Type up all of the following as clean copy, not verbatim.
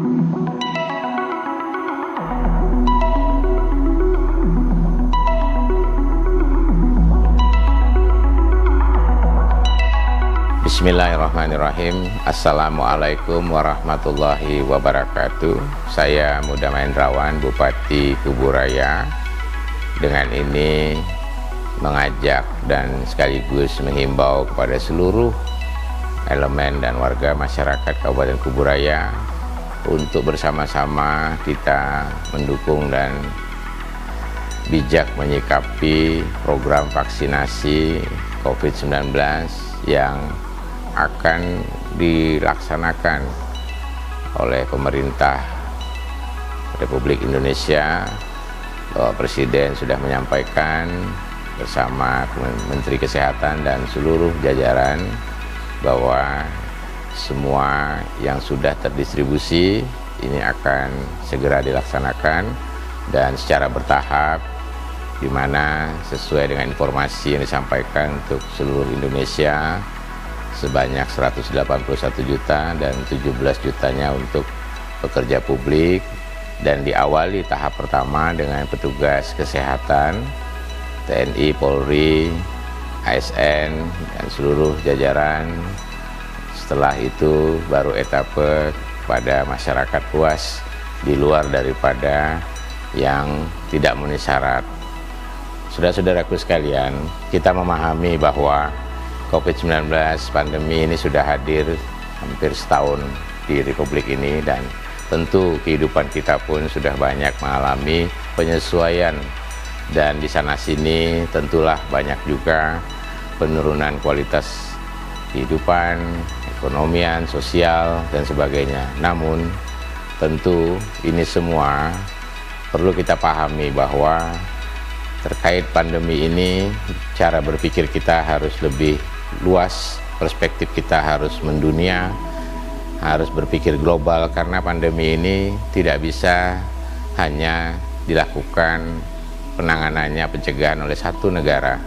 Bismillahirrahmanirrahim. Assalamualaikum warahmatullahi wabarakatuh. Saya Muda Mahendrawan, Bupati Kuburaya. Dengan ini mengajak dan sekaligus menghimbau kepada seluruh elemen dan warga masyarakat Kabupaten Kuburaya untuk bersama-sama kita mendukung dan bijak menyikapi program vaksinasi COVID-19 yang akan dilaksanakan oleh pemerintah Republik Indonesia. Bahwa Presiden sudah menyampaikan bersama Menteri Kesehatan dan seluruh jajaran bahwa semua yang sudah terdistribusi ini akan segera dilaksanakan dan secara bertahap, di mana sesuai dengan informasi yang disampaikan untuk seluruh Indonesia sebanyak 181 juta dan 17 jutanya untuk pekerja publik, dan diawali tahap pertama dengan petugas kesehatan TNI, Polri, ASN dan seluruh jajaran. Setelah itu baru etape pada masyarakat luas di luar daripada yang tidak memenuhi syarat. Saudara-saudaraku sekalian, kita memahami bahwa COVID-19 pandemi ini sudah hadir hampir setahun di Republik ini, dan tentu kehidupan kita pun sudah banyak mengalami penyesuaian, dan di sana sini tentulah banyak juga penurunan kualitas kehidupan, ekonomian, sosial dan sebagainya. Namun tentu ini semua perlu kita pahami bahwa terkait pandemi ini cara berpikir kita harus lebih luas, perspektif kita harus mendunia, harus berpikir global, karena pandemi ini tidak bisa hanya dilakukan penanganannya, pencegahan oleh satu negara.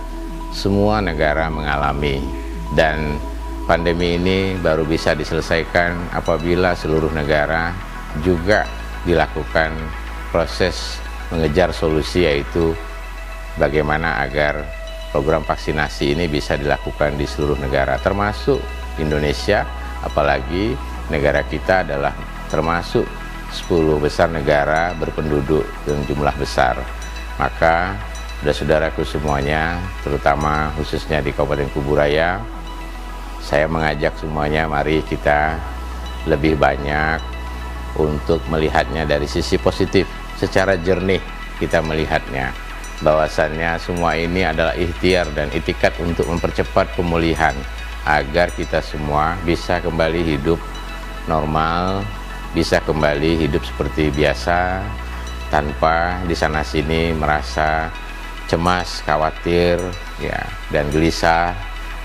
Semua negara mengalami, dan pandemi ini baru bisa diselesaikan apabila seluruh negara juga dilakukan proses mengejar solusi, yaitu bagaimana agar program vaksinasi ini bisa dilakukan di seluruh negara, termasuk Indonesia, apalagi negara kita adalah termasuk 10 besar negara berpenduduk dengan jumlah besar. Maka saudara-saudaraku semuanya, terutama khususnya di Kabupaten Kuburaya, saya mengajak semuanya, mari kita lebih banyak untuk melihatnya dari sisi positif, secara jernih kita melihatnya, bahwasannya semua ini adalah ikhtiar dan itikat untuk mempercepat pemulihan agar kita semua bisa kembali hidup normal, bisa kembali hidup seperti biasa tanpa di sana sini merasa cemas, khawatir ya, dan gelisah.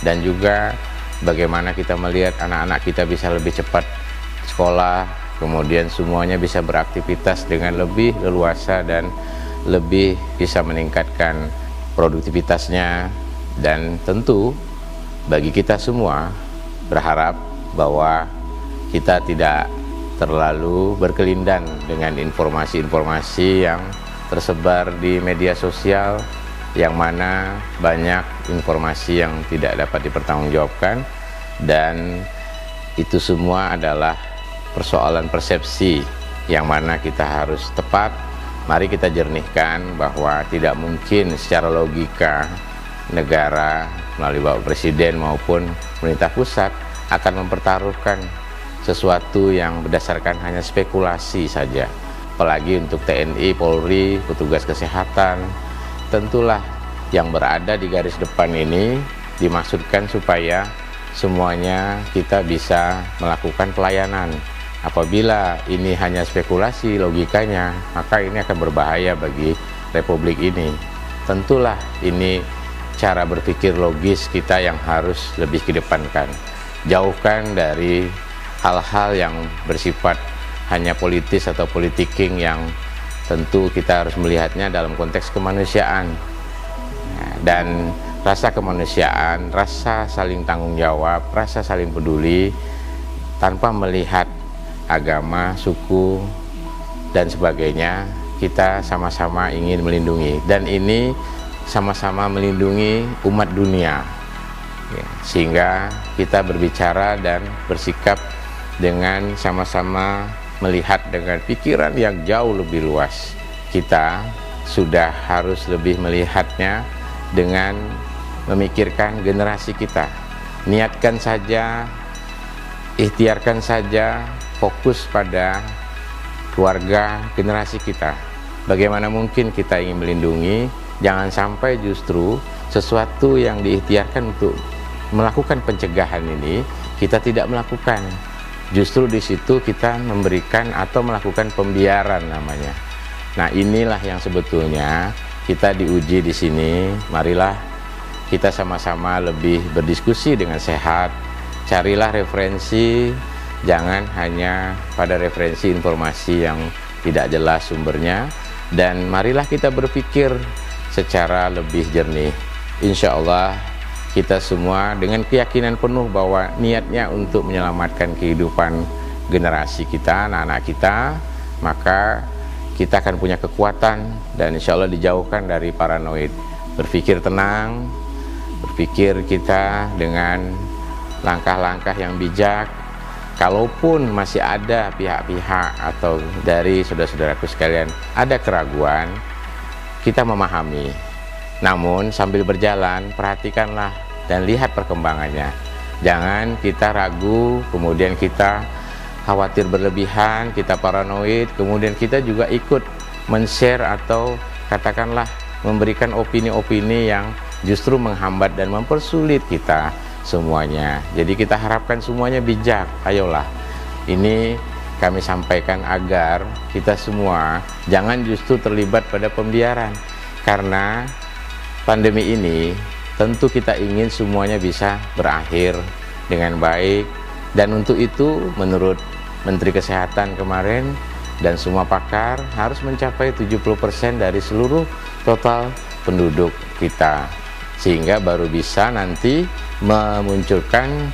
Dan juga bagaimana kita melihat anak-anak kita bisa lebih cepat sekolah, kemudian semuanya bisa beraktivitas dengan lebih leluasa dan lebih bisa meningkatkan produktivitasnya. Dan tentu bagi kita semua berharap bahwa kita tidak terlalu berkelindan dengan informasi-informasi yang tersebar di media sosial, yang mana banyak informasi yang tidak dapat dipertanggungjawabkan, dan itu semua adalah persoalan persepsi yang mana kita harus tepat. Mari kita jernihkan bahwa tidak mungkin secara logika negara melalui Bapak Presiden maupun pemerintah pusat akan mempertaruhkan sesuatu yang berdasarkan hanya spekulasi saja. Apalagi untuk TNI, Polri, petugas kesehatan, tentulah yang berada di garis depan ini dimaksudkan supaya semuanya kita bisa melakukan pelayanan. Apabila ini hanya spekulasi logikanya, maka ini akan berbahaya bagi Republik ini. Tentulah ini cara berpikir logis kita yang harus lebih kedepankan. Jauhkan dari hal-hal yang bersifat hanya politis atau politiking, yang tentu kita harus melihatnya dalam konteks kemanusiaan. Dan rasa kemanusiaan, rasa saling tanggung jawab, rasa saling peduli, tanpa melihat agama, suku, dan sebagainya. Kita sama-sama ingin melindungi, dan ini sama-sama melindungi umat dunia, ya, sehingga kita berbicara dan bersikap dengan sama-sama melihat dengan pikiran yang jauh lebih luas. Kita sudah harus lebih melihatnya dengan memikirkan generasi kita. Niatkan saja, ikhtiarkan saja, fokus pada keluarga generasi kita. Bagaimana mungkin kita ingin melindungi, jangan sampai justru sesuatu yang diikhtiarkan untuk melakukan pencegahan ini kita tidak melakukan. Justru di situ kita memberikan atau melakukan pembiaran namanya. Nah, inilah yang sebetulnya kita diuji di sini. Marilah kita sama-sama lebih berdiskusi dengan sehat. Carilah referensi, jangan hanya pada referensi informasi yang tidak jelas sumbernya, dan marilah kita berpikir secara lebih jernih. Insya Allah kita semua dengan keyakinan penuh bahwa niatnya untuk menyelamatkan kehidupan generasi kita, anak-anak kita, maka kita akan punya kekuatan dan insya Allah dijauhkan dari paranoid. Berpikir tenang, berpikir kita dengan langkah-langkah yang bijak. Kalaupun masih ada pihak-pihak atau dari saudara-saudaraku sekalian ada keraguan, kita memahami. Namun sambil berjalan, perhatikanlah dan lihat perkembangannya. Jangan kita ragu, kemudian kita khawatir berlebihan, kita paranoid, kemudian kita juga ikut men-share atau katakanlah memberikan opini-opini yang justru menghambat dan mempersulit kita semuanya. Jadi kita harapkan semuanya bijak. Ayolah, ini kami sampaikan agar kita semua jangan justru terlibat pada pembiaran. Karena pandemi ini tentu kita ingin semuanya bisa berakhir dengan baik, dan untuk itu menurut Menteri Kesehatan kemarin dan semua pakar harus mencapai 70% dari seluruh total penduduk kita, sehingga baru bisa nanti memunculkan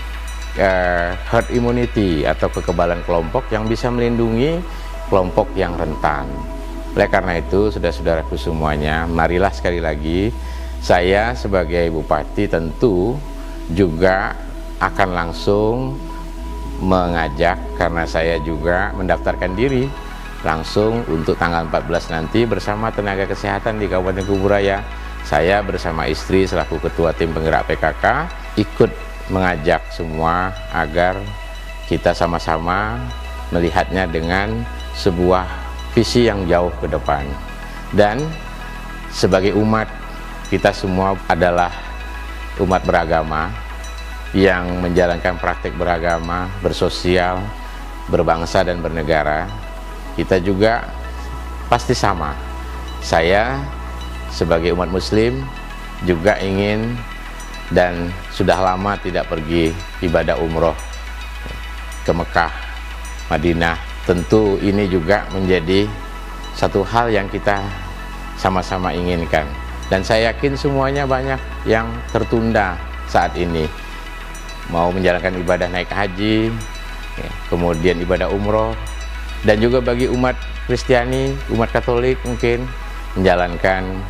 herd immunity atau kekebalan kelompok yang bisa melindungi kelompok yang rentan. Oleh karena itu, saudara-saudaraku semuanya, marilah sekali lagi saya sebagai bupati tentu juga akan langsung mengajak, karena saya juga mendaftarkan diri langsung untuk tanggal 14 nanti bersama tenaga kesehatan di Kabupaten Kuburaya. Saya bersama istri selaku ketua tim penggerak PKK ikut mengajak semua agar kita sama-sama melihatnya dengan sebuah visi yang jauh ke depan. Dan sebagai umat, kita semua adalah umat beragama yang menjalankan praktik beragama, bersosial, berbangsa dan bernegara. Kita juga pasti sama. Saya sebagai umat muslim juga ingin dan sudah lama tidak pergi ibadah umroh ke Mekah, Madinah. Tentu ini juga menjadi satu hal yang kita sama-sama inginkan, dan saya yakin semuanya banyak yang tertunda saat ini, mau menjalankan ibadah naik haji, kemudian ibadah umroh, dan juga bagi umat Kristiani, umat Katolik mungkin menjalankan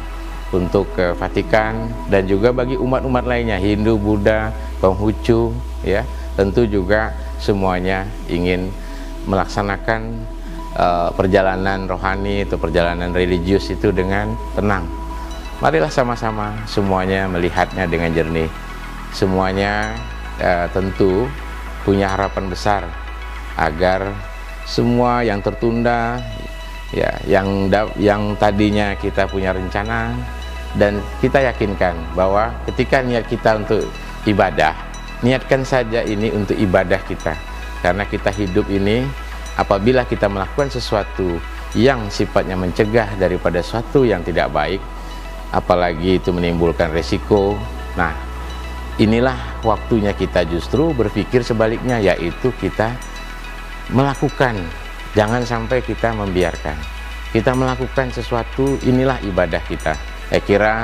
untuk ke Vatikan, dan juga bagi umat-umat lainnya, Hindu, Buddha, Konghucu, ya, tentu juga semuanya ingin melaksanakan perjalanan rohani atau perjalanan religius itu dengan tenang. Marilah sama-sama semuanya melihatnya dengan jernih. Semuanya tentu punya harapan besar agar semua yang tertunda, ya, yang tadinya kita punya rencana, dan kita yakinkan bahwa ketika niat kita untuk ibadah, niatkan saja ini untuk ibadah kita, karena kita hidup ini apabila kita melakukan sesuatu yang sifatnya mencegah daripada sesuatu yang tidak baik, apalagi itu menimbulkan resiko, nah inilah waktunya kita justru berpikir sebaliknya, yaitu kita melakukan. Jangan sampai kita membiarkan. Kita melakukan sesuatu, inilah ibadah kita. Saya kira,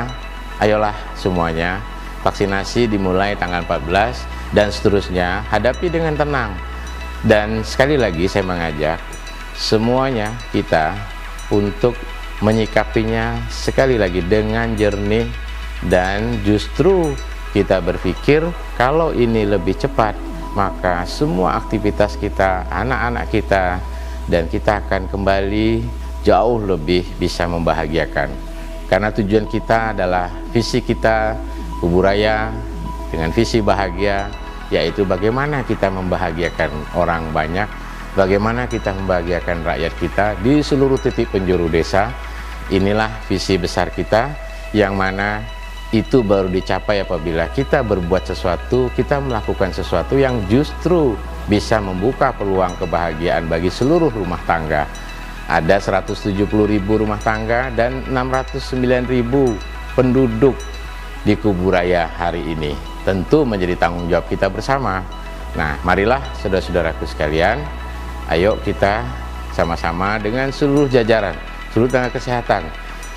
ayolah semuanya, vaksinasi dimulai tanggal 14 dan seterusnya, hadapi dengan tenang. Dan sekali lagi saya mengajak semuanya kita untuk menyikapinya sekali lagi dengan jernih, dan justru kita berpikir kalau ini lebih cepat, maka semua aktivitas kita, anak-anak kita, dan kita akan kembali jauh lebih bisa membahagiakan. Karena tujuan kita adalah visi kita Kuburaya dengan visi bahagia, yaitu bagaimana kita membahagiakan orang banyak, bagaimana kita membahagiakan rakyat kita di seluruh titik penjuru desa. Inilah visi besar kita, yang mana itu baru dicapai apabila kita berbuat sesuatu, kita melakukan sesuatu yang justru bisa membuka peluang kebahagiaan bagi seluruh rumah tangga. Ada 170.000 rumah tangga dan 609.000 penduduk di Kuburaya hari ini. Tentu menjadi tanggung jawab kita bersama. Nah, marilah saudara-saudaraku sekalian, ayo kita sama-sama dengan seluruh jajaran, seluruh tenaga kesehatan,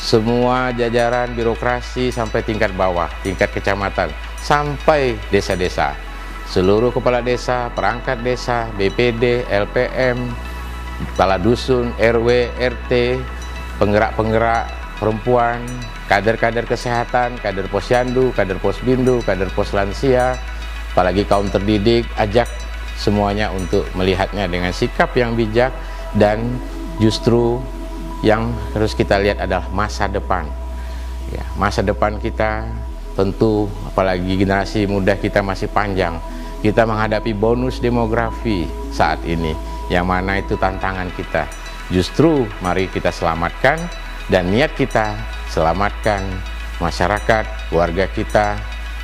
semua jajaran birokrasi sampai tingkat bawah, tingkat kecamatan, sampai desa-desa, seluruh kepala desa, perangkat desa, BPD, LPM, kepala dusun, RW, RT, penggerak-penggerak perempuan, kader-kader kesehatan, kader posyandu, kader posbindu, kader pos lansia, apalagi kaum terdidik, ajak semuanya untuk melihatnya dengan sikap yang bijak. Dan justru yang harus kita lihat adalah masa depan ya, masa depan kita tentu, apalagi generasi muda kita masih panjang. Kita menghadapi bonus demografi saat ini, yang mana itu tantangan kita. Justru mari kita selamatkan, dan niat kita selamatkan masyarakat, keluarga kita,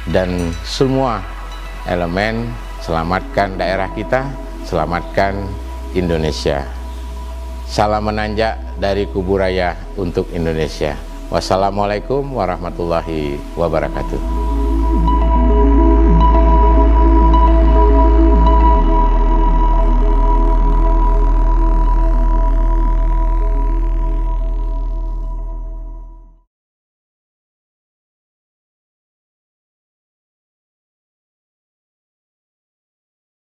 dan semua elemen, selamatkan daerah kita, selamatkan Indonesia. Salam menanjak dari Kuburaya untuk Indonesia. Wassalamualaikum warahmatullahi wabarakatuh.